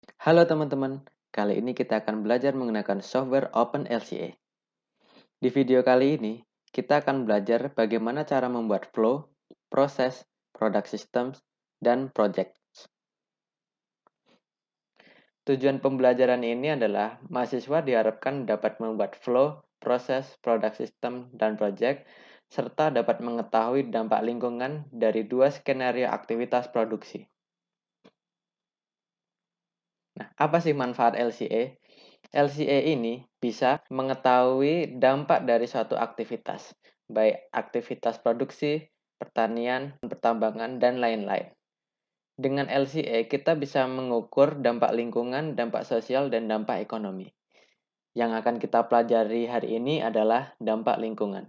Halo teman-teman, kali ini kita akan belajar menggunakan software OpenLCA. Di video kali ini, kita akan belajar bagaimana cara membuat flow, proses, product systems, dan project. Tujuan pembelajaran ini adalah mahasiswa diharapkan dapat membuat flow, proses, product system, dan project, serta dapat mengetahui dampak lingkungan dari dua skenario aktivitas produksi. Nah, apa sih manfaat LCA? LCA ini bisa mengetahui dampak dari suatu aktivitas, baik aktivitas produksi, pertanian, pertambangan, dan lain-lain. Dengan LCA, kita bisa mengukur dampak lingkungan, dampak sosial, dan dampak ekonomi. Yang akan kita pelajari hari ini adalah dampak lingkungan.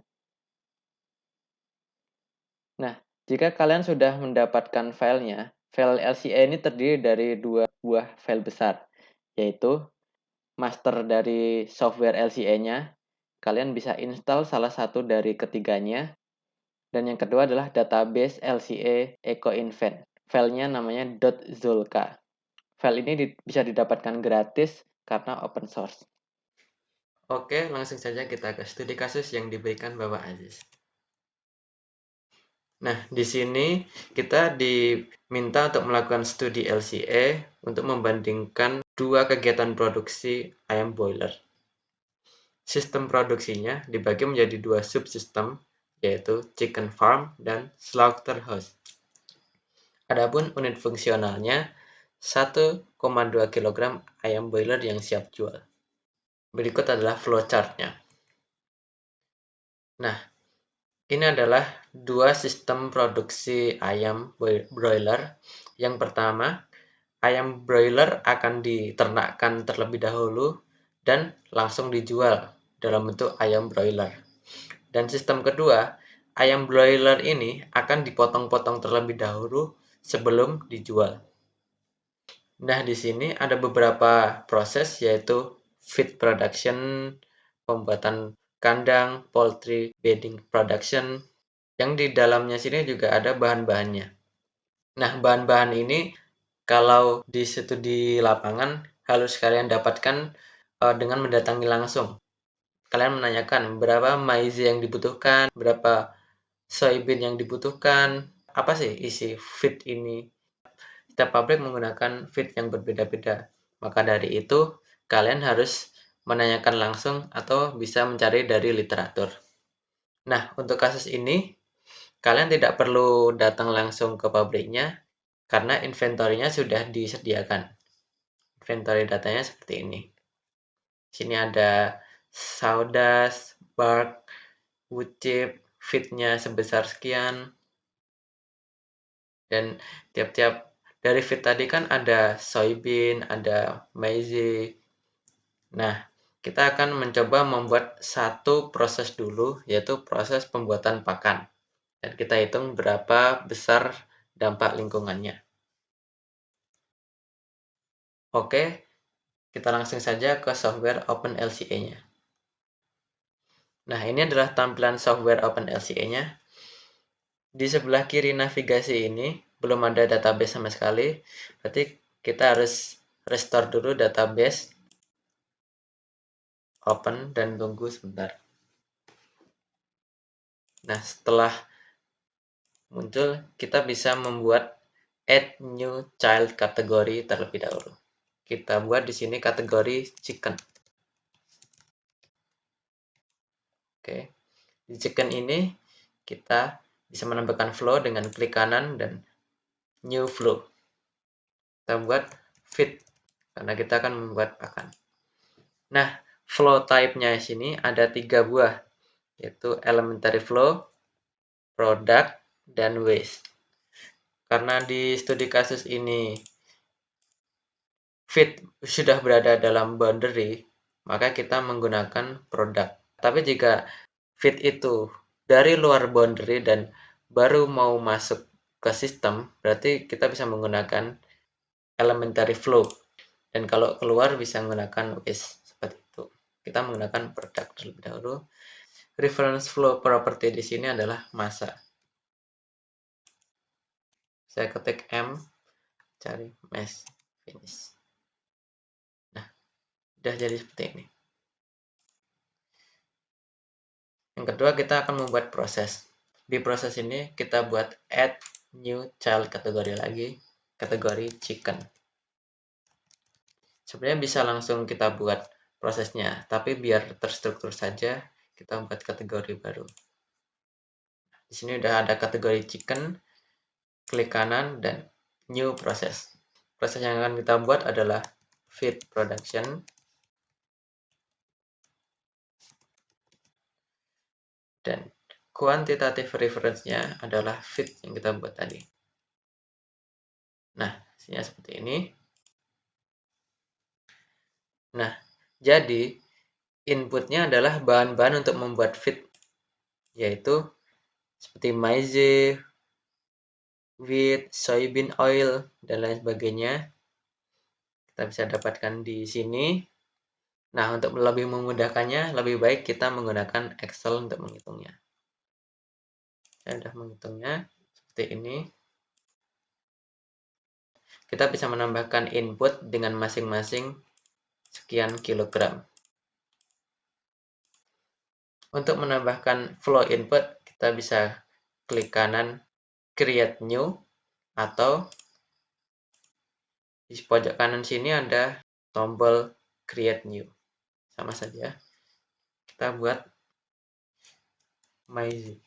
Nah, jika kalian sudah mendapatkan filenya, file LCA ini terdiri dari dua buah file besar, yaitu master dari software LCA-nya, kalian bisa install salah satu dari ketiganya. Dan yang kedua adalah database LCA EcoInvent. Filenya namanya .zulka. File ini bisa didapatkan gratis karena open source. Oke, langsung saja kita ke studi kasus yang diberikan Bapak Aziz. Nah, di sini kita diminta untuk melakukan studi LCA untuk membandingkan dua kegiatan produksi ayam boiler. Sistem produksinya dibagi menjadi dua subsistem, yaitu chicken farm dan slaughterhouse. Adapun unit fungsionalnya 1,2 kg ayam boiler yang siap jual. Berikut adalah flowchart-nya. Nah, ini adalah dua sistem produksi ayam broiler. Yang pertama, ayam broiler akan diternakkan terlebih dahulu dan langsung dijual dalam bentuk ayam broiler. Dan sistem kedua, ayam broiler ini akan dipotong-potong terlebih dahulu sebelum dijual. Nah, di sini ada beberapa proses, yaitu feed production, pembuatan kandang, poultry bedding production, yang di dalamnya sini juga ada bahan-bahannya. Nah, bahan-bahan ini kalau di situ di lapangan harus kalian dapatkan dengan mendatangi langsung. Kalian menanyakan berapa maize yang dibutuhkan, berapa soybean yang dibutuhkan, apa sih isi feed ini. Setiap pabrik menggunakan feed yang berbeda-beda. Maka dari itu, kalian harus menanyakan langsung atau bisa mencari dari literatur. Nah, untuk kasus ini, kalian tidak perlu datang langsung ke pabriknya karena inventory-nya sudah disediakan. Inventory datanya seperti ini. Sini ada sawdust, bark, wood chip, feed-nya sebesar sekian, dan tiap-tiap dari feed tadi kan ada soybean, ada maize. Nah, kita akan mencoba membuat satu proses dulu, yaitu proses pembuatan pakan. Dan kita hitung berapa besar dampak lingkungannya. Oke, kita langsung saja ke software OpenLCA-nya. Nah, ini adalah tampilan software OpenLCA-nya. Di sebelah kiri navigasi ini belum ada database sama sekali, berarti kita harus restore dulu database, open, dan tunggu sebentar. Nah, setelah muncul, kita bisa membuat add new child kategori terlebih dahulu. Kita buat di sini kategori chicken. Oke, di chicken ini kita bisa menambahkan flow dengan klik kanan dan new flow. Kita buat feed karena kita akan membuat pakan. Nah, flow type-nya di sini ada 3 buah, yaitu elementary flow, product, dan waste. Karena di studi kasus ini feed sudah berada dalam boundary, maka kita menggunakan product. Tapi jika feed itu dari luar boundary dan baru mau masuk ke sistem, berarti kita bisa menggunakan elementary flow. Dan kalau keluar bisa menggunakan waste seperti itu. Kita menggunakan product terlebih dahulu. Reference flow property di sini adalah massa. Saya ketik M, cari mesh finish. Sudah jadi seperti ini. Yang kedua, kita akan membuat proses. Di proses ini kita buat add new child kategori lagi, kategori chicken. Sebenarnya bisa langsung kita buat prosesnya, tapi biar terstruktur saja, kita buat kategori baru. Di sini udah ada kategori chicken, klik kanan dan new process. Proses yang akan kita buat adalah feed production. Dan quantitative reference-nya adalah feed yang kita buat tadi. Nah, hasilnya seperti ini. Nah, jadi inputnya adalah bahan-bahan untuk membuat feed, yaitu seperti maize, wheat, soybean oil, dan lain sebagainya. Kita bisa dapatkan di sini. Nah, untuk lebih memudahkannya, lebih baik kita menggunakan Excel untuk menghitungnya. Saya sudah menghitungnya seperti ini. Kita bisa menambahkan input dengan masing-masing sekian kilogram. Untuk menambahkan flow input, kita bisa klik kanan create new, atau di pojok kanan sini ada tombol create new. Sama saja. Kita buat maize.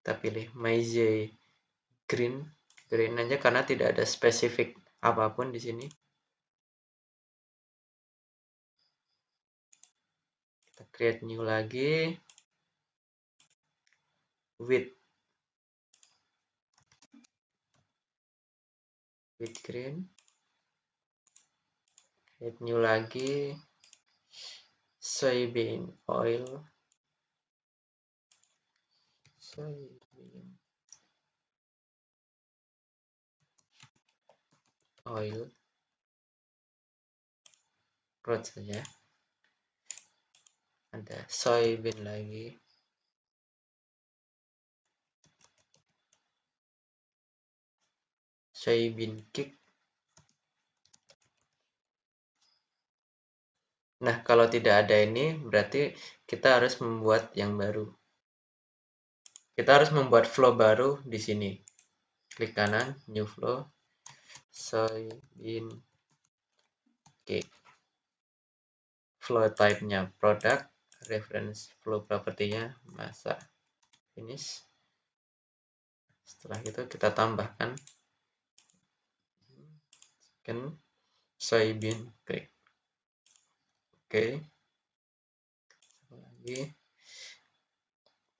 Kita pilih maize green aja karena tidak ada spesifik apapun di sini. Kita create new lagi. Wheat green. Create new lagi. Soybean oil. Root saja. Ada soybean lagi. Soybean cake. Nah, kalau tidak ada ini, berarti kita harus membuat yang baru. Kita harus membuat flow baru di sini. Klik kanan, new flow, soybean cake. Flow type-nya product, reference flow property-nya masa. Finish. Setelah itu kita tambahkan soybean cake. Oke. Lagi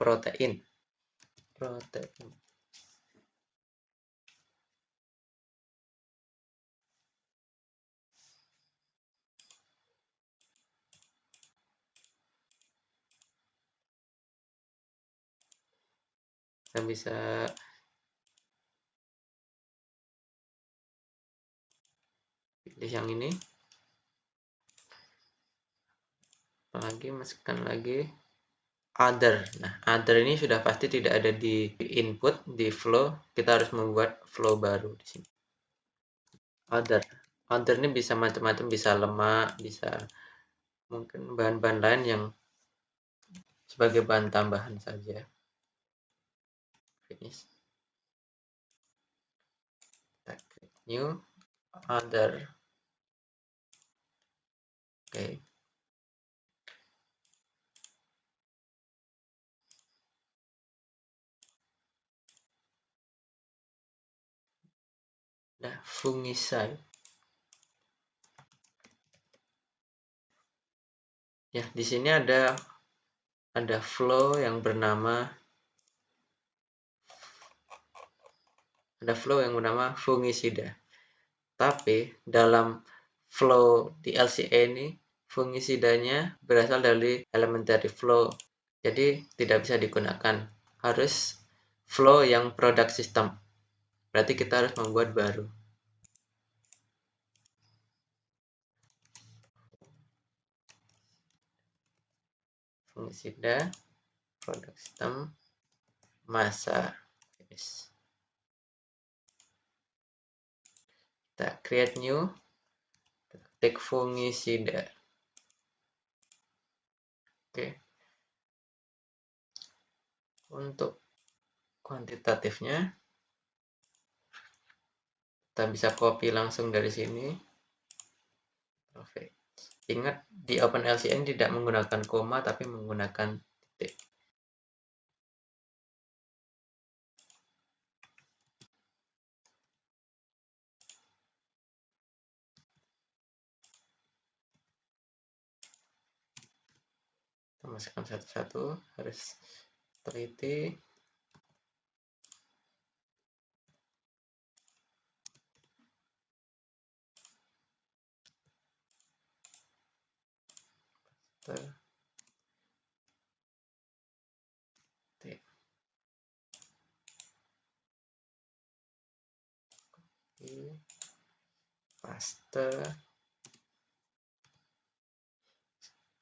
protein. Kita bisa pilih yang ini. Apalagi masukkan lagi other. Nah, other ini sudah pasti tidak ada di input, di flow. Kita harus membuat flow baru di sini. Other ini bisa macam-macam, bisa lemak, bisa mungkin bahan-bahan lain yang sebagai bahan tambahan saja. Finish. Kita klik new, other. Oke. Nah, fungicide. Ya, di sini ada flow yang bernama fungisida. Tapi dalam flow di LCA ini fungisidanya berasal dari elementary flow. Jadi tidak bisa digunakan. Harus flow yang product system. Berarti kita harus membuat baru. Fungisida, product system, masa. Finish. Kita create new, ketik fungisida. Oke. Untuk kuantitatifnya, kita bisa copy langsung dari sini. Oke. Ingat, di OpenLCN tidak menggunakan koma, tapi menggunakan titik. Kita masukkan satu-satu, harus teliti. Paste.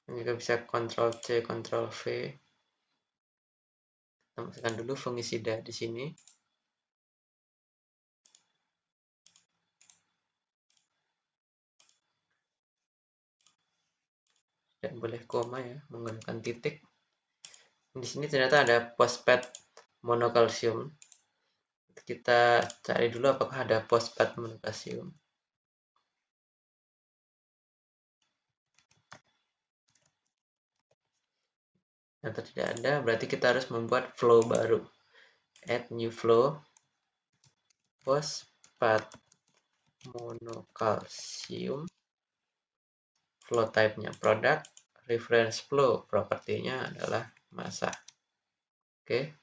Ini juga bisa Ctrl C, Ctrl V. Kita masukkan dulu fungisida di sini. Tidak boleh koma ya, menggunakan titik. Di sini ternyata ada phosphate monokalsium. Kita cari dulu apakah ada phosphate monokalsium. Ternyata tidak ada, berarti kita harus membuat flow baru. Add new flow, phosphate monokalsium, flow type-nya product, reference flow, propertinya adalah massa. Oke.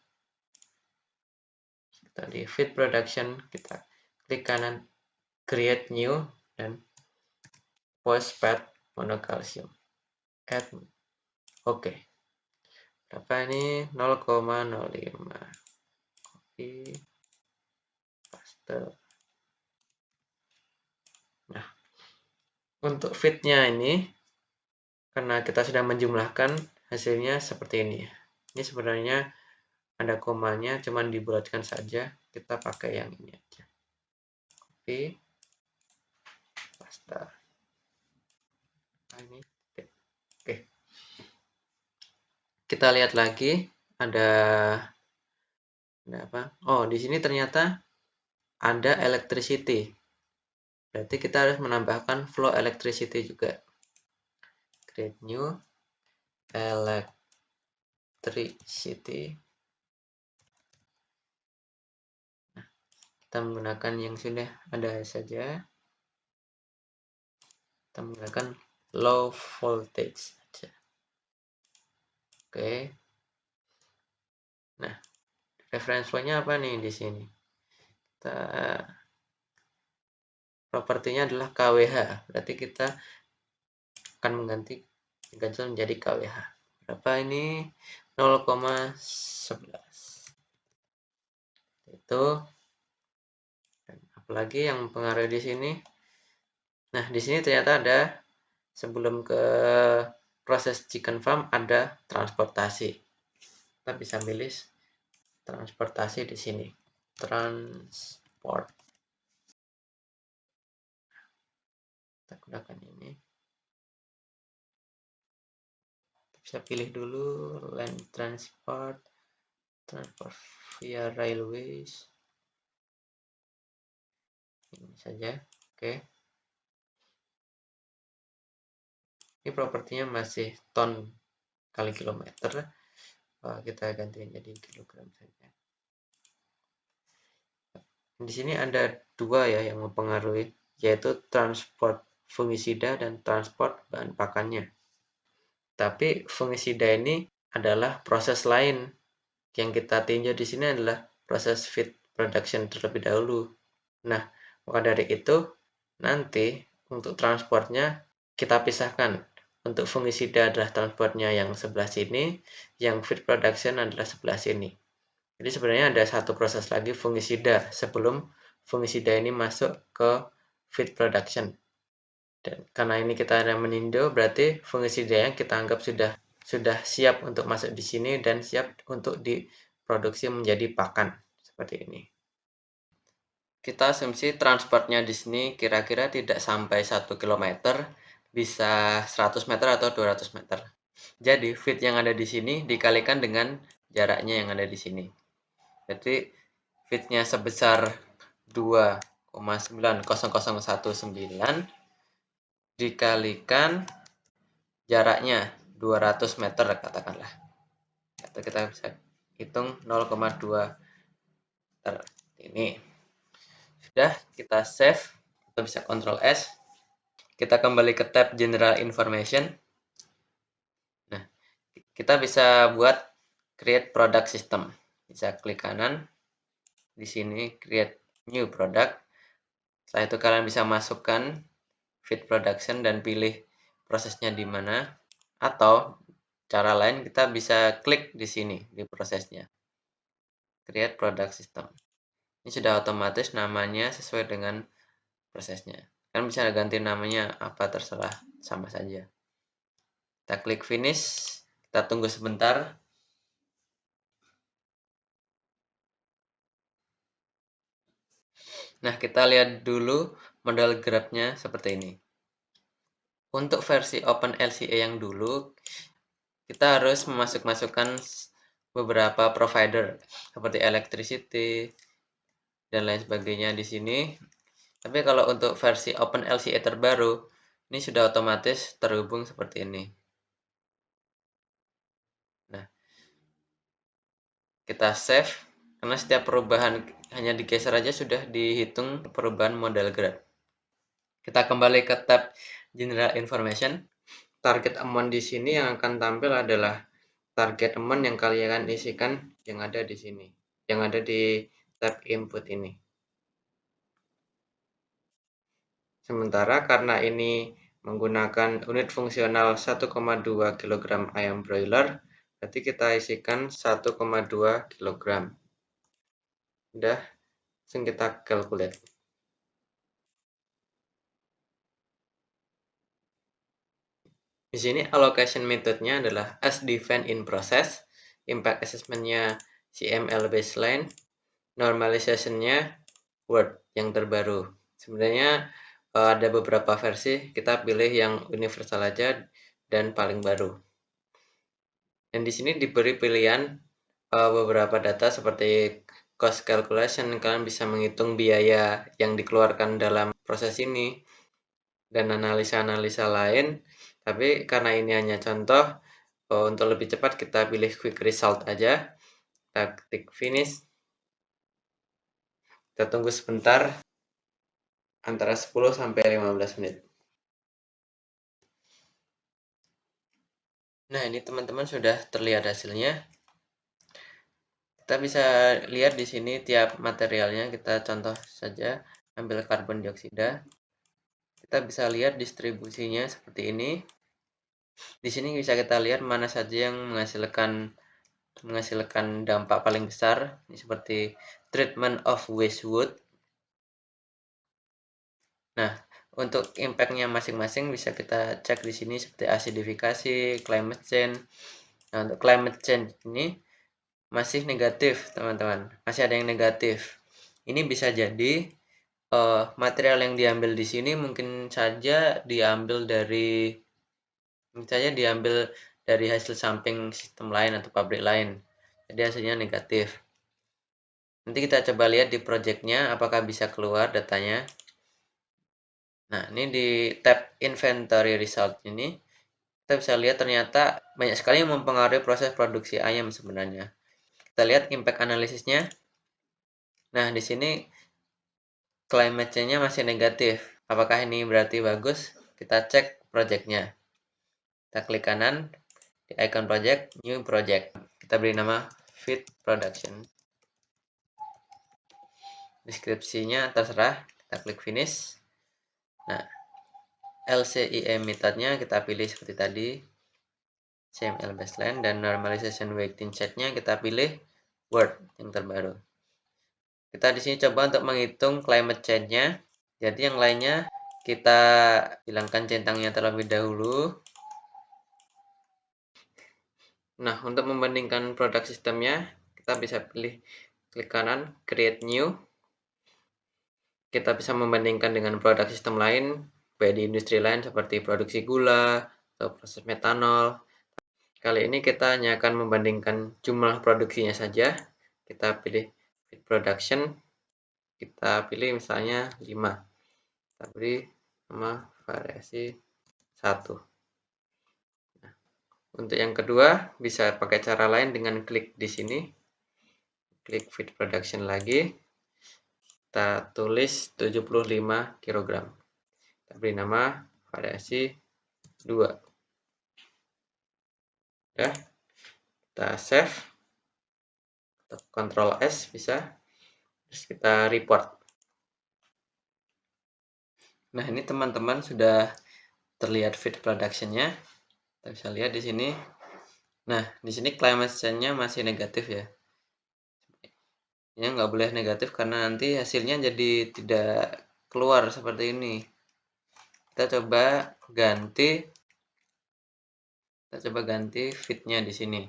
Kita di feed production, kita klik kanan create new dan phosphate monokalsium. Add. Oke. Berapa ini? 0,05. Copy. Paste. Nah, untuk feed-nya ini, karena kita sudah menjumlahkan, hasilnya seperti ini. Ini sebenarnya ada komanya, cuman dibulatkan saja. Kita pakai yang ini aja. Copy. Paste. Nah, ini. Oke. Kita lihat lagi, ada apa? Oh, di sini ternyata ada electricity. Berarti kita harus menambahkan flow electricity juga. Create new electricity. Nah, kita menggunakan yang sudah ada saja. Kita menggunakan low voltage saja. Oke. Nah, reference flow-nya apa nih di sini? Kita propertinya adalah KWH. Berarti kita akan mengganti menjadi KWH. Berapa ini? 0,11. Itu. Dan apalagi yang mempengaruhi di sini? Nah, di sini ternyata ada sebelum ke proses chicken farm ada transportasi. Kita bisa pilih transportasi di sini. Transport. Kita gunakan ini. Kita bisa pilih dulu land transport, transport via railways. Ini saja. Oke. Ini propertinya masih ton kali kilometer. Kita ganti jadi kilogram saja. Di sini ada dua ya yang mempengaruhi, yaitu transport fungisida dan transport bahan pakannya. Tapi fungisida ini adalah proses lain. Yang kita tinjau di sini adalah proses feed production terlebih dahulu. Nah, maka dari itu nanti untuk transportnya kita pisahkan. Untuk fungisida adalah transportnya yang sebelah sini, yang feed production adalah sebelah sini. Jadi sebenarnya ada satu proses lagi fungisida sebelum fungisida ini masuk ke feed production. Dan karena ini kita ada meninjau, berarti fungisidanya kita anggap sudah siap untuk masuk di sini dan siap untuk diproduksi menjadi pakan seperti ini. kita asumsi transportnya di sini kira-kira tidak sampai 1 km, bisa 100 meter atau 200 meter. Jadi, feed yang ada di sini dikalikan dengan jaraknya yang ada di sini. Jadi, feed-nya sebesar 2,90019 dikalikan jaraknya 200 meter katakanlah. Atau kita bisa hitung 0,2 meter. Ini sudah kita save, kita bisa Ctrl S. Kita kembali ke tab General Information. Nah, kita bisa buat create product system. Bisa klik kanan di sini create new product. Setelah itu kalian bisa masukkan feed production dan pilih prosesnya di mana, atau cara lain kita bisa klik di sini di prosesnya create product system. Ini sudah otomatis namanya sesuai dengan prosesnya. Kan bisa ganti namanya apa terserah, sama saja. Kita klik finish, kita tunggu sebentar. Nah, kita lihat dulu model grabnya seperti ini. Untuk versi OpenLCA yang dulu, kita harus masukkan beberapa provider seperti electricity dan lain sebagainya di sini. Tapi kalau untuk versi OpenLCA terbaru, ini sudah otomatis terhubung seperti ini. Nah, kita save, karena setiap perubahan hanya digeser aja sudah dihitung perubahan model grab. Kita kembali ke tab General Information. Target amount di sini yang akan tampil adalah target amount yang kalian isikan yang ada di sini, yang ada di tab input ini. Sementara karena ini menggunakan unit fungsional 1,2 kg ayam broiler, berarti kita isikan 1,2 kg. Udah, langsung kita calculate. Di sini allocation methodnya adalah as defined in process, impact assessment-nya CML baseline, normalization-nya Word yang terbaru. Sebenarnya ada beberapa versi, kita pilih yang universal aja dan paling baru. Dan di sini diberi pilihan beberapa data seperti cost calculation, kalian bisa menghitung biaya yang dikeluarkan dalam proses ini, dan analisa-analisa lain. Tapi karena ini hanya contoh, untuk lebih cepat kita pilih quick result aja. Kita klik finish. Kita tunggu sebentar, antara 10 sampai 15 menit. Nah, ini teman-teman sudah terlihat hasilnya. Kita bisa lihat di sini tiap materialnya, kita contoh saja ambil karbon dioksida. Kita bisa lihat distribusinya seperti ini. Di sini bisa kita lihat mana saja yang menghasilkan dampak paling besar. Ini seperti treatment of waste wood. Nah, untuk impact-nya masing-masing bisa kita cek di sini seperti asidifikasi, climate change. Nah, untuk climate change ini masih negatif, teman-teman. Masih ada yang negatif. Ini bisa jadi material yang diambil di sini mungkin saja diambil dari hasil samping sistem lain atau pabrik lain. Jadi hasilnya negatif. Nanti kita coba lihat di projectnya apakah bisa keluar datanya. Nah, ini di tab Inventory Result ini, kita bisa lihat ternyata banyak sekali yang mempengaruhi proses produksi ayam sebenarnya. Kita lihat impact analisisnya. Nah, di sini climate change-nya masih negatif. Apakah ini berarti bagus? Kita cek projectnya. Kita klik kanan di icon project, new project. Kita beri nama feed production. Deskripsinya terserah, kita klik finish. Nah, LCIM methodnya kita pilih seperti tadi, CML baseline, dan normalization weighting set-nya kita pilih Word yang terbaru. Kita di sini coba untuk menghitung climate change-nya. Jadi yang lainnya kita hilangkan centangnya terlebih dahulu. Nah, untuk membandingkan produk sistemnya, kita bisa pilih klik kanan, create new. kita bisa membandingkan dengan produk sistem lain, baik di industri lain seperti produksi gula atau proses metanol. Kali ini kita hanya akan membandingkan jumlah produksinya saja. Kita pilih feed production, kita pilih misalnya 5. Kita beri nama variasi 1. Nah, untuk yang kedua, bisa pakai cara lain dengan klik di sini. Klik feed production lagi. Kita tulis 75 kg. Kita beri nama variasi 2. Ya, kita save. Ctrl S bisa. Terus kita report. Nah, ini teman-teman sudah terlihat feed production-nya. Kita bisa lihat di sini. Nah, di sini climate change-nya masih negatif ya. Ya, nggak boleh negatif karena nanti hasilnya jadi tidak keluar seperti ini. Kita coba ganti feed-nya di sini.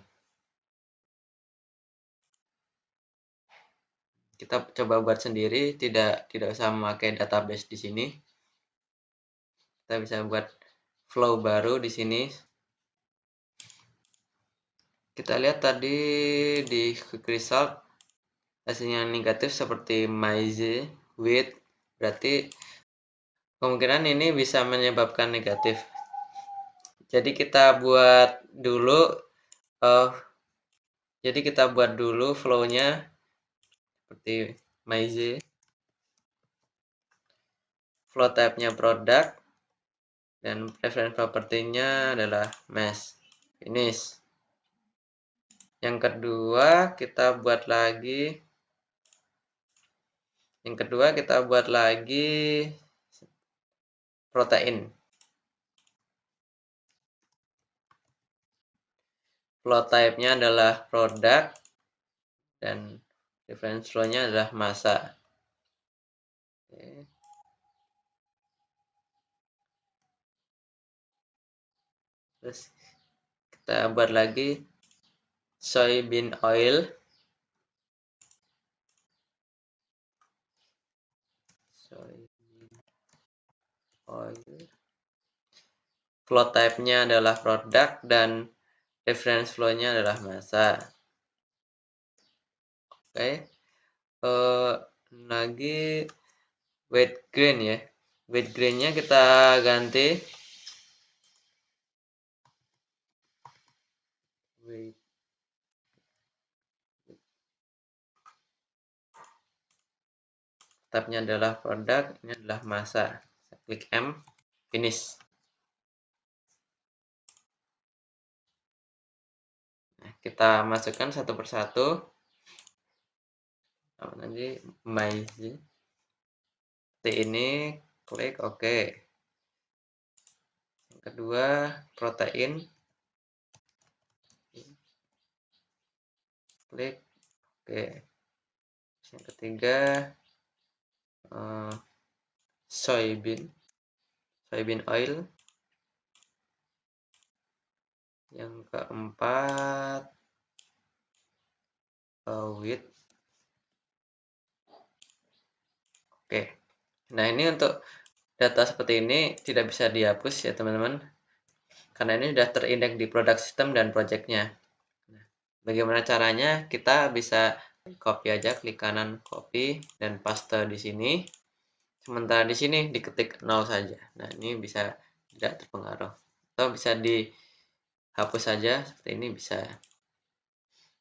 Kita coba buat sendiri, tidak usah memakai database di sini. Kita bisa buat flow baru di sini. Kita lihat tadi di quick result hasilnya negatif seperti maize, wheat, berarti kemungkinan ini bisa menyebabkan negatif. Jadi kita buat dulu flow-nya seperti maize. Flow type-nya produk dan preference property-nya adalah mass finish. Yang kedua kita buat lagi protein. Flow type-nya adalah produk dan reference flow-nya adalah massa. Oke. Terus kita buat lagi soybean oil. Flow type-nya adalah produk dan reference flow-nya adalah massa. Oke. Lagi weight gain ya. Weight gain-nya kita ganti weight tab-nya adalah produk, ini adalah massa. Saya klik M, finish. Nah, kita masukkan satu persatu. Nanti maize. Seperti ini, klik OK. Yang kedua, protein. Klik OK. Yang ketiga, soybean oil. Yang keempat, wheat. Oke. Nah, ini untuk data seperti ini tidak bisa dihapus ya teman-teman, karena ini sudah terindeks di product system dan projectnya. Nah, bagaimana caranya? Kita bisa copy aja, klik kanan copy dan paste di sini. Sementara di sini diketik 0 saja. Nah, ini bisa tidak terpengaruh. Atau bisa dihapus saja seperti ini bisa.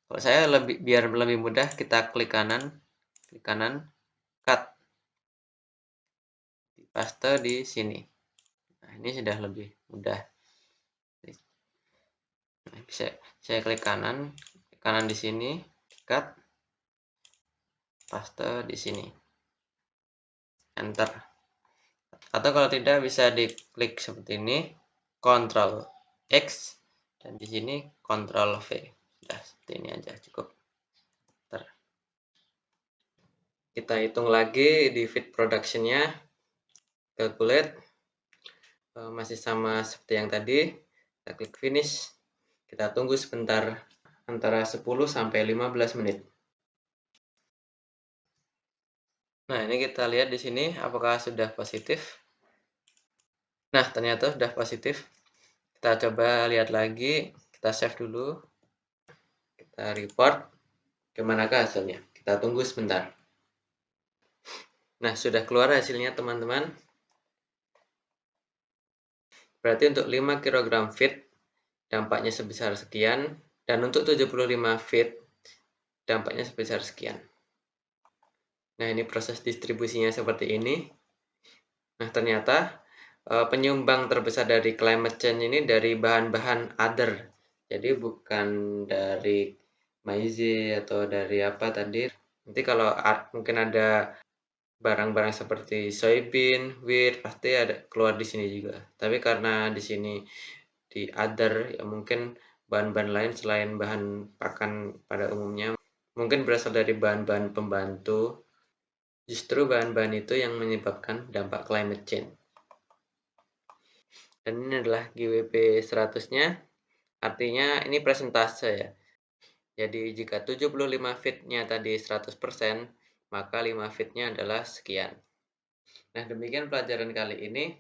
Kalau saya biar lebih mudah, kita klik kanan, cut, paste di sini. Nah, ini sudah lebih mudah. Nah, bisa saya klik kanan di sini, cut, paste di sini, enter. Atau kalau tidak bisa diklik seperti ini, Ctrl X, dan di sini Ctrl V. Sudah seperti ini aja cukup. Enter. Kita hitung lagi di feed production-nya, calculate, masih sama seperti yang tadi. Kita klik finish. Kita tunggu sebentar, antara 10 sampai 15 menit. Nah, ini kita lihat di sini apakah sudah positif. Nah, ternyata sudah positif. Kita coba lihat lagi, kita save dulu, kita report. Kemanakah hasilnya? Kita tunggu sebentar. Nah, sudah keluar hasilnya teman-teman. Berarti untuk 5 kg feed dampaknya sebesar sekian, dan untuk 75 feet dampaknya sebesar sekian. Nah, ini proses distribusinya seperti ini. Nah, ternyata penyumbang terbesar dari climate change ini dari bahan-bahan other. Jadi bukan dari maize atau dari apa tadi. Nanti kalau mungkin ada barang-barang seperti soybean, wheat, pasti ada keluar di sini juga. Tapi karena di sini di other, ya mungkin bahan-bahan lain selain bahan pakan pada umumnya mungkin berasal dari bahan-bahan pembantu. Justru bahan-bahan itu yang menyebabkan dampak climate change. Dan ini adalah GWP 100-nya, artinya ini persentase ya. Jadi jika 75 feet-nya tadi 100%, maka 5 feet-nya adalah sekian. Nah, demikian pelajaran kali ini.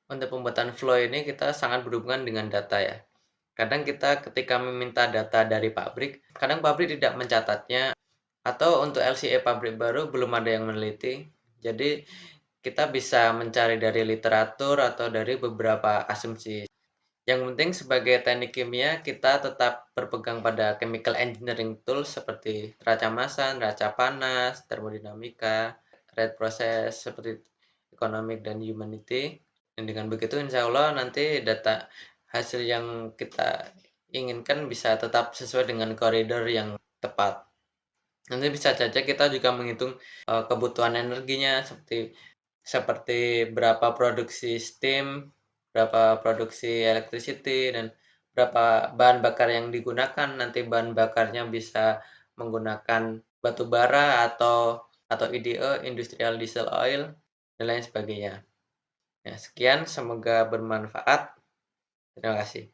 Untuk pembuatan flow ini kita sangat berhubungan dengan data ya. Kadang kita ketika meminta data dari pabrik, kadang pabrik tidak mencatatnya, atau untuk LCA pabrik baru belum ada yang meneliti. Jadi kita bisa mencari dari literatur atau dari beberapa asumsi. Yang penting sebagai teknik kimia kita tetap berpegang pada chemical engineering tools seperti neraca massa, neraca panas, termodinamika, rate process seperti economic dan humanity. Dan dengan begitu insya Allah nanti data hasil yang kita inginkan bisa tetap sesuai dengan koridor yang tepat. Nanti bisa saja kita juga menghitung kebutuhan energinya seperti berapa produksi steam, berapa produksi electricity, dan berapa bahan bakar yang digunakan. Nanti bahan bakarnya bisa menggunakan batu bara atau IDO, industrial diesel oil, dan lain sebagainya. Ya, sekian, semoga bermanfaat. Terima kasih.